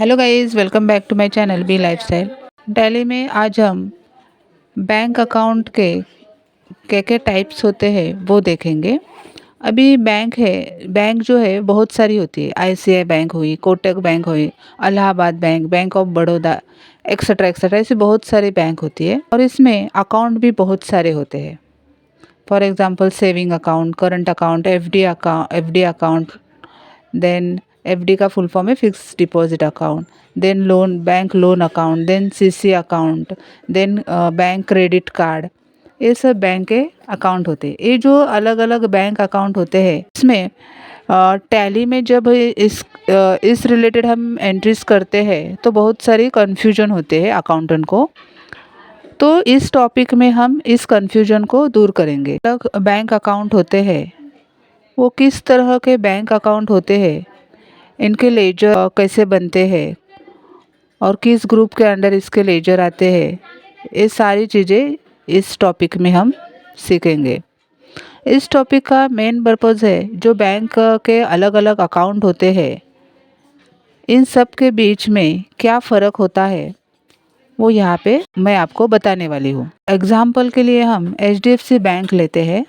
Hello guys, welcome back to my channel B lifestyle. Daily में आज हम bank account के क्या टाइप्स होते हैं वो देखेंगे। अभी बैंक जो है बहुत सारी होती है। आईसीआई बैंक हुई, कोटक बैंक हुई, Allahabad bank, bank of Baroda, etcetera etcetera, ऐसे बहुत सारी बैंक होती है और इसमें अकाउंट भी बहुत सारे होते हैं। For example saving account, current account, FD account, then FD का फुल फॉर्म है fix deposit account, then loan bank loan account, then CC account, then bank credit card. ये सब बैंक के अकाउंट होते हैं। ये जो अलग अलग बैंक अकाउंट होते हैं इसमें टैली में जब इस रिलेटेड हम एंट्रीज करते हैं तो बहुत सारी कन्फ्यूजन होते हैं अकाउंटेंट को। तो इस टॉपिक में हम इस कन्फ्यूजन को दूर करेंगे। अलग बैंक अकाउंट होते हैं, वो किस तरह के बैंक अकाउंट होते हैं, इनके लेजर कैसे बनते हैं और किस ग्रुप के अंडर इसके लेजर आते हैं, ये सारी चीज़ें इस टॉपिक में हम सीखेंगे। इस टॉपिक का मेन पर्पज़ है जो बैंक के अलग अलग अकाउंट होते हैं इन सब के बीच में क्या फ़र्क होता है वो यहाँ पे मैं आपको बताने वाली हूँ। एग्जाम्पल के लिए हम एचडीएफसी बैंक लेते हैं।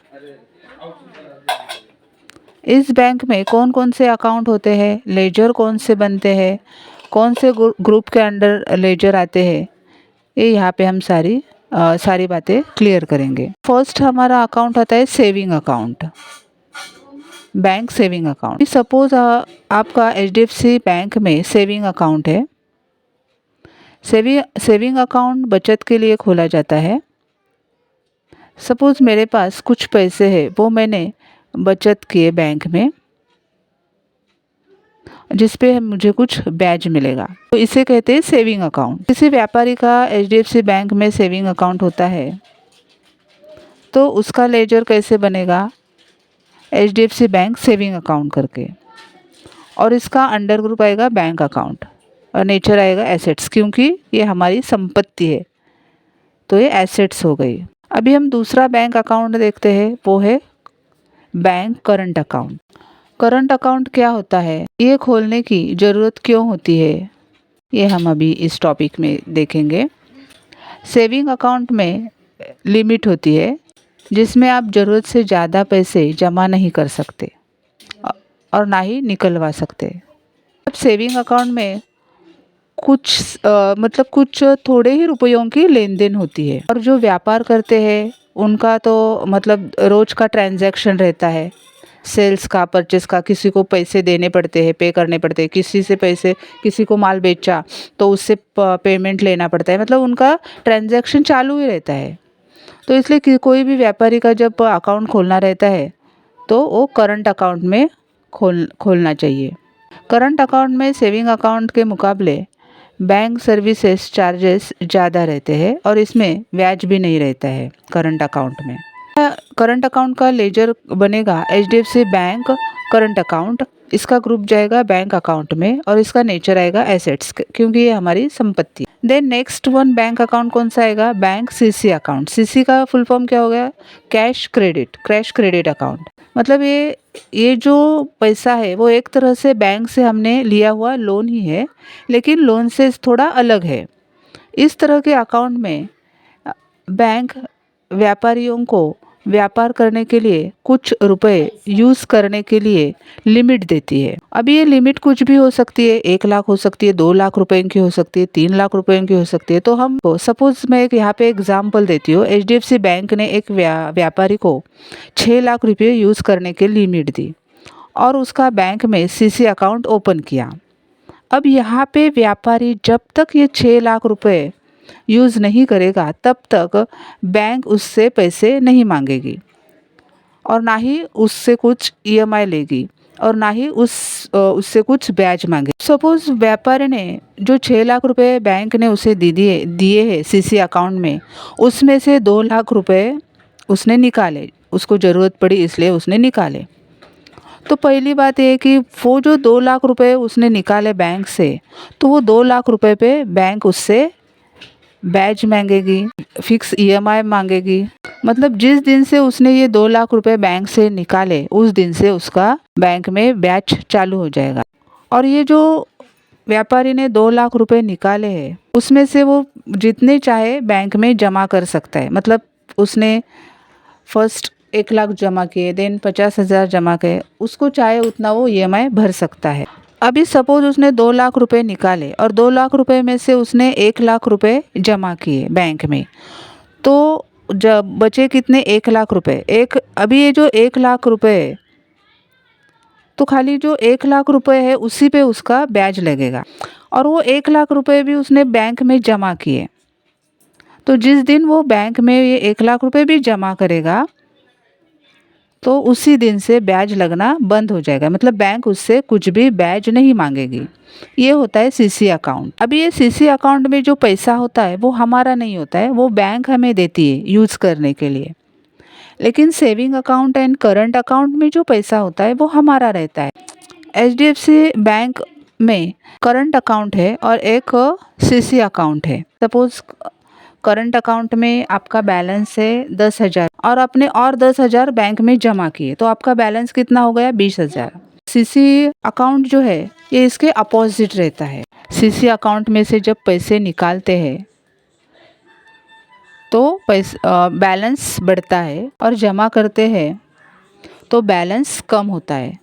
इस बैंक में कौन कौन से अकाउंट होते हैं, लेजर कौन से बनते हैं, कौन से ग्रुप के अंडर लेजर आते हैं, ये यहाँ पे हम सारी बातें क्लियर करेंगे। फर्स्ट हमारा अकाउंट आता है saving account, bank saving account. Suppose आपका एचडीएफसी बैंक में सेविंग अकाउंट है। सेविंग अकाउंट बचत के लिए खोला जाता है। सपोज मेरे पास कुछ पैसे हैं, वो मैंने बचत किए बैंक में, जिस पे मुझे कुछ ब्याज मिलेगा, तो इसे कहते हैं सेविंग अकाउंट। किसी व्यापारी का एचडीएफसी बैंक में सेविंग अकाउंट होता है तो उसका लेजर कैसे बनेगा, एचडीएफसी बैंक सेविंग अकाउंट करके, और इसका अंडर ग्रुप आएगा बैंक अकाउंट और नेचर आएगा एसेट्स, क्योंकि ये हमारी संपत्ति है तो ये एसेट्स हो गई। अभी हम दूसरा बैंक अकाउंट देखते हैं, वो है bank current account. Current account क्या होता है, ये खोलने की ज़रूरत क्यों होती है, ये हम अभी इस टॉपिक में देखेंगे। सेविंग अकाउंट में लिमिट होती है जिसमें आप ज़रूरत से ज़्यादा पैसे जमा नहीं कर सकते और ना ही निकलवा सकते। अब सेविंग अकाउंट में कुछ थोड़े ही रुपयों की लेन देन होती है और जो व्यापार करते हैं उनका तो रोज का ट्रांजैक्शन रहता है, सेल्स का, परचेस का। किसी को पैसे देने पड़ते हैं, पे करने पड़ते हैं, किसी से पैसे, किसी को माल बेचा तो उससे पेमेंट लेना पड़ता है, उनका ट्रांजैक्शन चालू ही रहता है। तो इसलिए कोई भी व्यापारी का जब अकाउंट खोलना रहता है तो वो करंट अकाउंट में खोलना चाहिए। करंट अकाउंट में सेविंग अकाउंट के मुकाबले बैंक सर्विसेज चार्जेस ज़्यादा रहते हैं और इसमें ब्याज भी नहीं रहता है करंट अकाउंट में। करंट अकाउंट का लेजर बनेगा एचडीएफसी बैंक करंट अकाउंट, इसका ग्रुप जाएगा बैंक अकाउंट में और इसका नेचर आएगा एसेट्स, क्योंकि ये हमारी संपत्ति। Then next one bank account कौन सा आएगा, बैंक सीसी अकाउंट। सीसी का फुल फॉर्म क्या हो गया, कैश क्रेडिट अकाउंट। ये जो पैसा है वो एक तरह से बैंक से हमने लिया हुआ लोन ही है, लेकिन लोन से थोड़ा अलग है। इस तरह के अकाउंट में बैंक व्यापारियों को व्यापार करने के लिए कुछ रुपए यूज़ करने के लिए लिमिट देती है। अभी ये लिमिट कुछ भी हो सकती है, 1 लाख हो सकती है, 2 लाख रुपए की हो सकती है, 3 लाख रुपए की हो सकती है। तो हम सपोज मैं यहाँ पे एग्जांपल देती हूँ, एचडीएफसी बैंक ने एक व्यापारी को 6 लाख रुपये यूज़ करने की लिमिट दी और उसका बैंक में सीसी अकाउंट ओपन किया। अब यहाँ पे व्यापारी जब तक ये 6 लाख रुपए यूज़ नहीं करेगा तब तक बैंक उससे पैसे नहीं मांगेगी और ना ही उससे कुछ ईएमआई लेगी और ना ही उससे कुछ ब्याज मांगे। सपोज व्यापारी ने जो 6 लाख रुपए बैंक ने उसे दिए हैं सीसी अकाउंट में, उसमें से 2 लाख रुपए उसने निकाले, उसको ज़रूरत पड़ी इसलिए उसने निकाले। तो पहली बात ये है कि वो जो 2 लाख रुपए उसने निकाले बैंक से, तो वो 2 लाख रुपए पे बैंक उससे ब्याज मांगेगी, फिक्स ईएमआई मांगेगी। जिस दिन से उसने ये 2 लाख रुपए बैंक से निकाले उस दिन से उसका बैंक में ब्याज चालू हो जाएगा। और ये जो व्यापारी ने 2 लाख रुपए निकाले हैं, उसमें से वो जितने चाहे बैंक में जमा कर सकता है। मतलब उसने फर्स्ट 1 लाख जमा किए, देन 50,000 जमा किए, उसको चाहे उतना वो ईएमआई भर सकता है। अभी सपोज उसने 2 लाख रुपए निकाले और 2 लाख रुपए में से उसने 1 लाख रुपए जमा किए बैंक में, तो जब बचे कितने, 1 लाख रुपए। अभी ये जो 1 लाख रुपए है, तो खाली जो 1 लाख रुपए है उसी पे उसका ब्याज लगेगा, और वो 1 लाख रुपए भी उसने बैंक में जमा किए। तो जिस दिन वो बैंक में ये 1 लाख रुपए भी जमा करेगा, तो उसी दिन से ब्याज लगना बंद हो जाएगा। मतलब बैंक उससे कुछ भी ब्याज नहीं मांगेगी। ये होता है सीसी अकाउंट। अभी ये सीसी अकाउंट में जो पैसा होता है वो हमारा नहीं होता है, वो बैंक हमें देती है यूज़ करने के लिए। लेकिन saving account and current account में जो पैसा होता है वो हमारा रहता है। एचडीएफसी बैंक में करंट अकाउंट है और एक सीसी अकाउंट है। सपोज करंट अकाउंट में आपका बैलेंस है 10,000 और आपने और 10,000 बैंक में जमा किए, तो आपका बैलेंस कितना हो गया, 20,000। सीसी अकाउंट जो है ये इसके अपोजिट रहता है। सीसी अकाउंट में से जब पैसे निकालते हैं तो बैलेंस बढ़ता है, और जमा करते हैं तो बैलेंस कम होता है।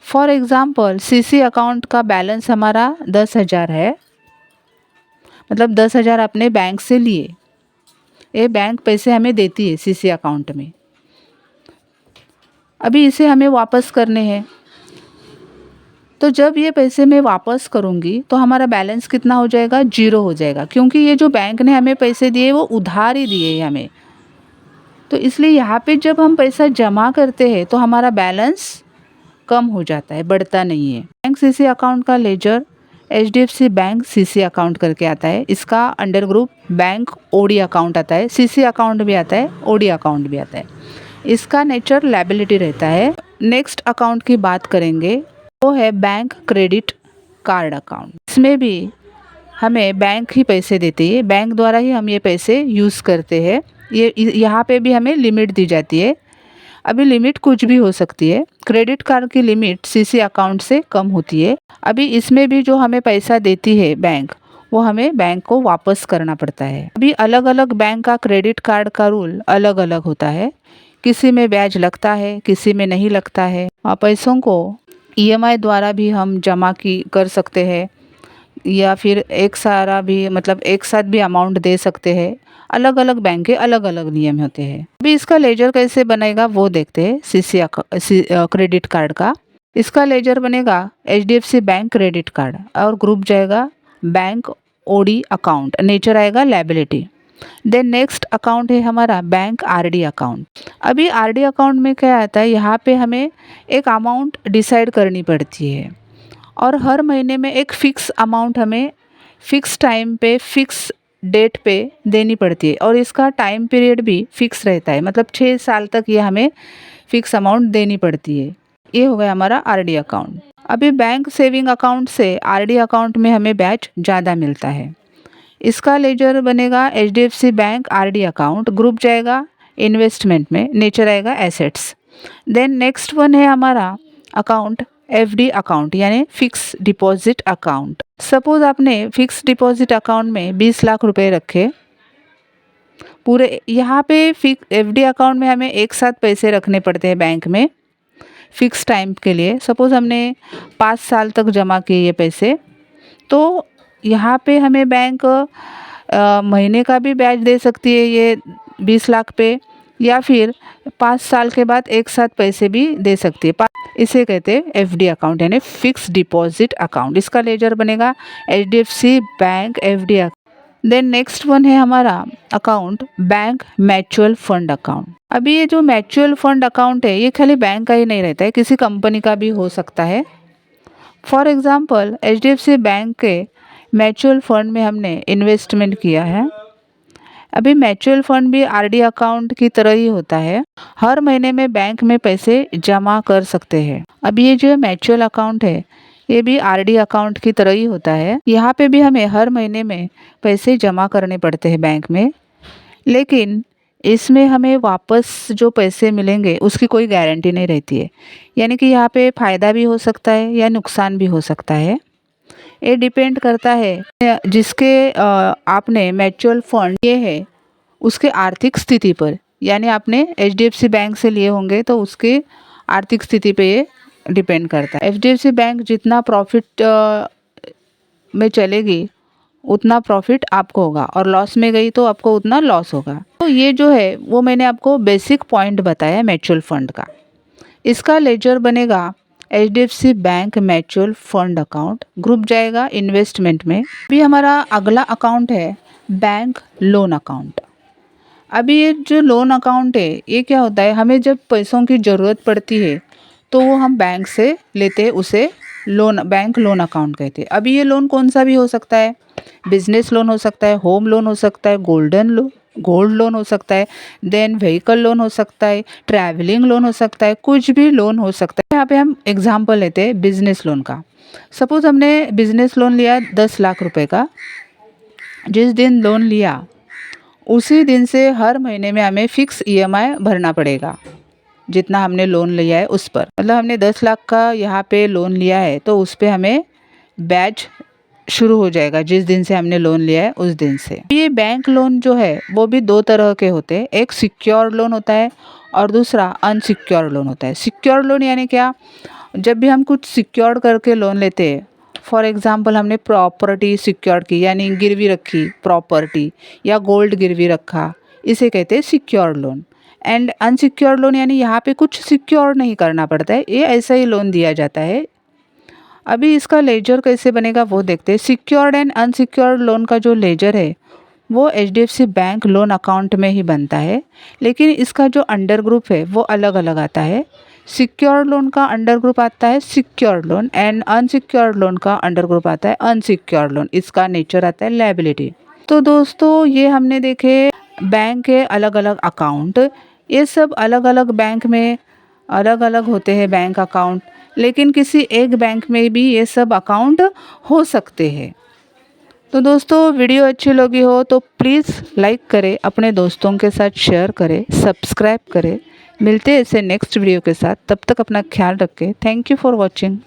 फॉर एग्ज़ाम्पल सीसी अकाउंट का बैलेंस हमारा 10,000 है, मतलब 10,000 अपने बैंक से लिए, ये बैंक पैसे हमें देती है सीसी अकाउंट में। अभी इसे हमें वापस करने हैं, तो जब ये पैसे मैं वापस करूँगी तो हमारा बैलेंस कितना हो जाएगा, 0 हो जाएगा, क्योंकि ये जो बैंक ने हमें पैसे दिए वो उधार ही दिए हमें। तो इसलिए यहाँ पे जब हम पैसा जमा करते हैं तो हमारा बैलेंस कम हो जाता है, बढ़ता नहीं है। बैंक सीसी अकाउंट का ledger HDFC bank CC account करके आता है। इसका under group bank OD account आता है, सीसी अकाउंट भी आता है, ओडी अकाउंट भी आता है। इसका नेचर लायबिलिटी रहता है। नेक्स्ट अकाउंट की बात करेंगे, वो है बैंक क्रेडिट कार्ड अकाउंट। इसमें भी हमें बैंक ही पैसे देती है, बैंक द्वारा ही हम ये पैसे यूज़ करते हैं। ये यहाँ पे भी हमें लिमिट दी जाती है। अभी लिमिट कुछ भी हो सकती है। क्रेडिट कार्ड की लिमिट सीसी अकाउंट से कम होती है। अभी इसमें भी जो हमें पैसा देती है बैंक, वो हमें बैंक को वापस करना पड़ता है। अभी अलग अलग बैंक का क्रेडिट कार्ड का रूल अलग अलग होता है। किसी में ब्याज लगता है, किसी में नहीं लगता है। पैसों को ईएमआई द्वारा भी हम जमा कर सकते हैं, या फिर एक सारा भी, मतलब एक साथ भी अमाउंट दे सकते हैं। अलग अलग बैंक के अलग अलग नियम होते हैं। अभी इसका लेजर कैसे बनेगा वो देखते हैं। क्रेडिट कार्ड का इसका लेजर बनेगा एचडीएफसी बैंक क्रेडिट कार्ड, और ग्रुप जाएगा बैंक ओडी अकाउंट, नेचर आएगा लायबिलिटी। देन नेक्स्ट अकाउंट है हमारा बैंक आरडी अकाउंट। अभी आरडी अकाउंट में क्या आता है, यहाँ पे हमें एक अमाउंट डिसाइड करनी पड़ती है, और हर महीने में एक फ़िक्स अमाउंट हमें फ़िक्स टाइम पे फ़िक्स डेट पे देनी पड़ती है, और इसका टाइम पीरियड भी फ़िक्स रहता है। मतलब 6 साल तक ये हमें फ़िक्स अमाउंट देनी पड़ती है। ये हो गया हमारा आरडी अकाउंट। अभी बैंक सेविंग अकाउंट से आरडी अकाउंट में हमें ब्याज ज़्यादा मिलता है। इसका लेजर बनेगा HDFC bank RD account, group जाएगा इन्वेस्टमेंट में, नेचर आएगा एसेट्स। देन नेक्स्ट वन है हमारा अकाउंट एफडी अकाउंट, यानी फिक्स डिपॉजिट अकाउंट। सपोज आपने फिक्स डिपॉजिट अकाउंट में 20 लाख रुपए रखे पूरे। यहाँ पे एफडी अकाउंट में हमें एक साथ पैसे रखने पड़ते हैं बैंक में फिक्स टाइम के लिए। सपोज हमने 5 साल तक जमा किए ये पैसे, तो यहाँ पे हमें बैंक महीने का भी ब्याज दे सकती है ये 20 लाख पे, या फिर 5 साल के बाद एक साथ पैसे भी दे सकती है। इसे कहते हैं एफडी अकाउंट, यानी फिक्स डिपॉजिट अकाउंट। इसका लेजर बनेगा HDFC bank FD account. Then next one है हमारा account bank mutual fund account. अभी ये जो म्यूचुअल फंड अकाउंट है ये खाली बैंक का ही नहीं रहता है, किसी कंपनी का भी हो सकता है। फॉर एग्जांपल एचडीएफसी बैंक के म्यूचुअल फंड में हमने इन्वेस्टमेंट किया है। अभी म्यूचुअल फंड भी आरडी अकाउंट की तरह ही होता है, हर महीने में बैंक में पैसे जमा कर सकते हैं। अभी ये जो म्यूचुअल अकाउंट है ये भी आरडी अकाउंट की तरह ही होता है। यहाँ पे भी हमें हर महीने में पैसे जमा करने पड़ते हैं बैंक में, लेकिन इसमें हमें वापस जो पैसे मिलेंगे उसकी कोई गारंटी नहीं रहती है, यानी कि यहाँ पे फ़ायदा भी हो सकता है या नुकसान भी हो सकता है। ये डिपेंड करता है जिसके आपने म्यूचुअल फंड लिए है उसके आर्थिक स्थिति पर, यानी आपने एचडीएफसी बैंक से लिए होंगे तो उसके आर्थिक स्थिति पे ये डिपेंड करता है। एचडीएफसी बैंक जितना प्रॉफिट में चलेगी उतना प्रॉफिट आपको होगा, और लॉस में गई तो आपको उतना लॉस होगा। तो ये जो है वो मैंने आपको बेसिक पॉइंट बताया म्यूचुअल फंड का। इसका लेजर बनेगा HDFC bank mutual fund account, group जाएगा इन्वेस्टमेंट में। अभी हमारा अगला अकाउंट है बैंक लोन अकाउंट। अभी ये जो लोन अकाउंट है ये क्या होता है, हमें जब पैसों की ज़रूरत पड़ती है तो वो हम बैंक से लेते हैं, उसे लोन बैंक लोन अकाउंट कहते हैं। अभी ये लोन कौन सा भी हो सकता है, बिजनेस लोन हो सकता है, होम लोन हो सकता है, गोल्ड लोन हो सकता है, देन व्हीकल लोन हो सकता है, ट्रैवलिंग लोन हो सकता है, कुछ भी लोन हो सकता है। यहाँ पे हम एग्जांपल लेते हैं बिजनेस लोन का। सपोज हमने बिजनेस लोन लिया 10 लाख रुपए का। जिस दिन लोन लिया उसी दिन से हर महीने में हमें फिक्स ईएमआई भरना पड़ेगा, जितना हमने लोन लिया है उस पर। मतलब हमने 10 लाख का यहाँ पे लोन लिया है तो उस पर हमें ब्याज शुरू हो जाएगा जिस दिन से हमने लोन लिया है उस दिन से। ये बैंक लोन जो है वो भी दो तरह के होते हैं, एक सिक्योर लोन होता है और दूसरा अनसिक्योर लोन होता है। सिक्योर लोन यानी क्या, जब भी हम कुछ सिक्योर करके लोन लेते हैं, फॉर एग्जांपल हमने प्रॉपर्टी सिक्योर की यानी गिरवी रखी प्रॉपर्टी, या गोल्ड गिरवी रखा, इसे कहते हैं secure loan. And unsecure loan यानी यहाँ पे कुछ सिक्योर नहीं करना पड़ता है, ये ऐसा ही लोन दिया जाता है। अभी इसका लेजर कैसे बनेगा वो देखते हैं। सिक्योर्ड एंड अनसिक्योर्ड लोन का जो लेजर है वो एचडीएफसी बैंक लोन अकाउंट में ही बनता है, लेकिन इसका जो अंडर ग्रुप है वो अलग अलग आता है। सिक्योर्ड लोन का अंडर ग्रुप आता है secured loan, and unsecured loan का अंडर ग्रुप आता है अनसिक्योर्ड लोन। इसका नेचर आता है लायबिलिटी। तो दोस्तों ये हमने देखे बैंक के अलग अलग अकाउंट। ये सब अलग अलग बैंक में अलग अलग होते हैं बैंक अकाउंट, लेकिन किसी एक बैंक में भी ये सब अकाउंट हो सकते हैं। तो दोस्तों वीडियो अच्छी लगी हो तो प्लीज़ लाइक करें, अपने दोस्तों के साथ शेयर करें, सब्सक्राइब करें। मिलते हैं ऐसे नेक्स्ट वीडियो के साथ, तब तक अपना ख्याल रखें। Thank you for watching.